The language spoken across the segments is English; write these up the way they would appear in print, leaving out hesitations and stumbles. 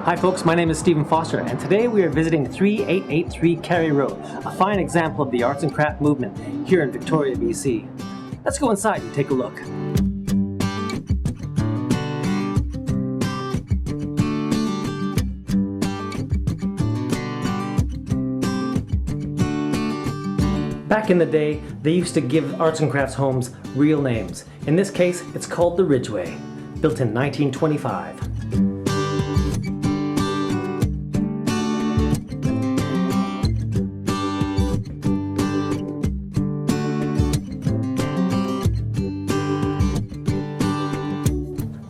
Hi folks, my name is Stephen Foster, and today we are visiting 3883 Carey Road, a fine example of the arts and craft movement here in Victoria, BC. Let's go inside and take a look. Back in the day, they used to give arts and crafts homes real names. In this case, it's called the Ridgeway, built in 1925.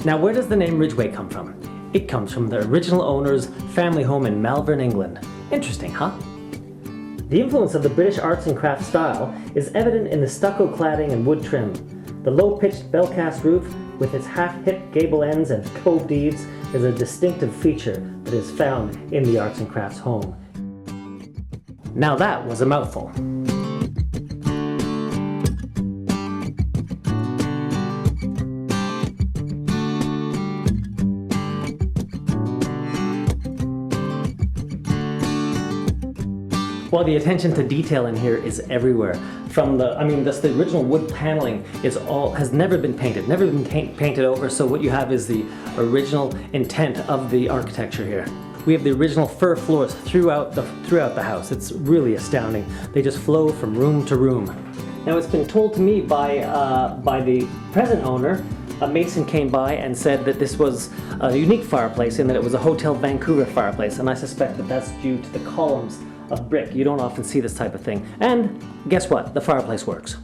Now, where does the name Ridgeway come from? It comes from the original owner's family home in Malvern, England. Interesting, huh? The influence of the British arts and crafts style is evident in the stucco cladding and wood trim. The low-pitched bell-cast roof with its half-hip gable ends and coved eaves is a distinctive feature that is found in the arts and crafts home. Now that was a mouthful. Well, the attention to detail in here is everywhere. From the original wood paneling has never been painted, never been painted over. So what you have is the original intent of the architecture here. We have the original fir floors throughout the house. It's really astounding. They just flow from room to room. Now, it's been told to me by the present owner. A mason came by and said that this was a unique fireplace and that it was a Hotel Vancouver fireplace, and I suspect that that's due to the columns of brick. You don't often see this type of thing. And guess what? The fireplace works.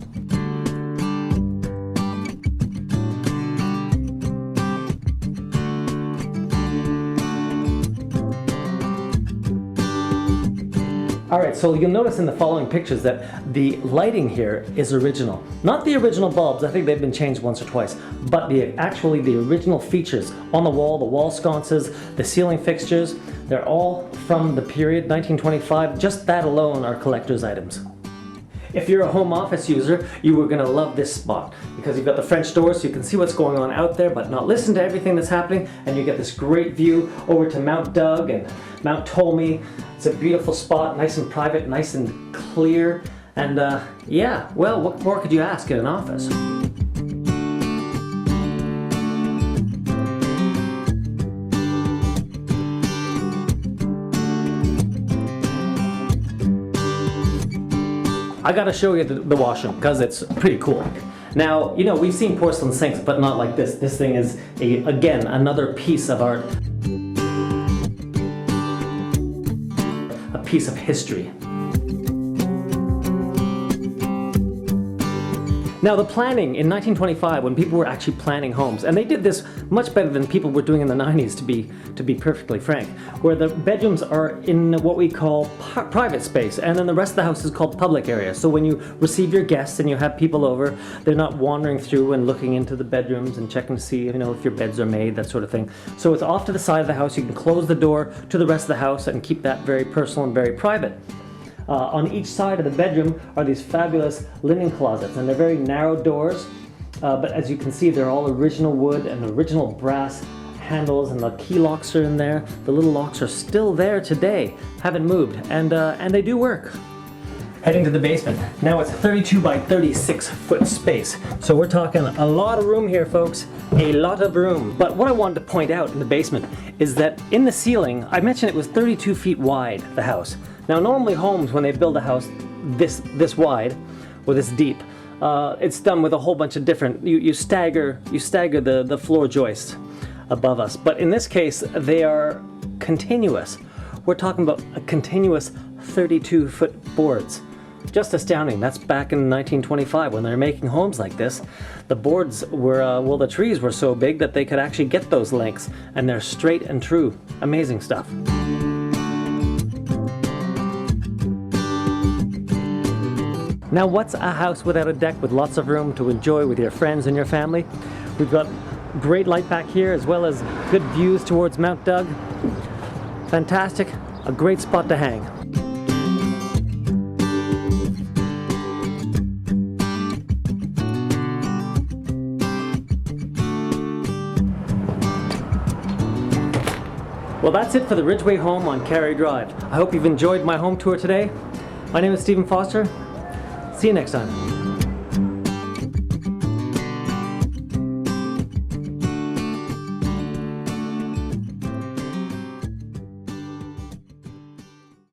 Alright, so you'll notice in the following pictures that the lighting here is original. Not the original bulbs, I think they've been changed once or twice, but actually the original features on the wall sconces, the ceiling fixtures, they're all from the period 1925. Just that alone are collector's items. If you're a home office user, you are going to love this spot because you've got the French door so you can see what's going on out there but not listen to everything that's happening, and you get this great view over to Mount Doug and Mount Ptolemy. It's a beautiful spot, nice and private, nice and clear, and yeah, well, what more could you ask in an office? I gotta show you the washroom because it's pretty cool. Now, you know, we've seen porcelain sinks, but not like this. This thing is, again, another piece of art. A piece of history. Now, the planning in 1925, when people were actually planning homes, and they did this much better than people were doing in the 90s, to be perfectly frank, where the bedrooms are in what we call private space, and then the rest of the house is called public area. So when you receive your guests and you have people over, they're not wandering through and looking into the bedrooms and checking to see, you know, if your beds are made, that sort of thing. So it's off to the side of the house. You can close the door to the rest of the house and keep that very personal and very private. On each side of the bedroom are these fabulous linen closets, and they're very narrow doors, but as you can see, they're all original wood and original brass handles, and the key locks are in there. The little locks are still there today, haven't moved, and they do work. Heading to the basement. Now it's a 32 by 36 foot space, so we're talking a lot of room here, folks. A lot of room. But what I wanted to point out in the basement is that in the ceiling, I mentioned it was 32 feet wide, the house. Now, normally homes, when they build a house this wide or this deep, it's done with a whole bunch of different, you stagger the floor joists above us. But in this case, they are continuous. We're talking about a continuous 32-foot boards. Just astounding. That's back in 1925 when they were making homes like this. The boards were, the trees were so big that they could actually get those lengths, and they're straight and true. Amazing stuff. Now, what's a house without a deck with lots of room to enjoy with your friends and your family? We've got great light back here as well as good views towards Mount Doug. Fantastic, a great spot to hang. Well, that's it for the Ridgeway home on Cary Drive. I hope you've enjoyed my home tour today. My name is Stephen Foster. See you next time.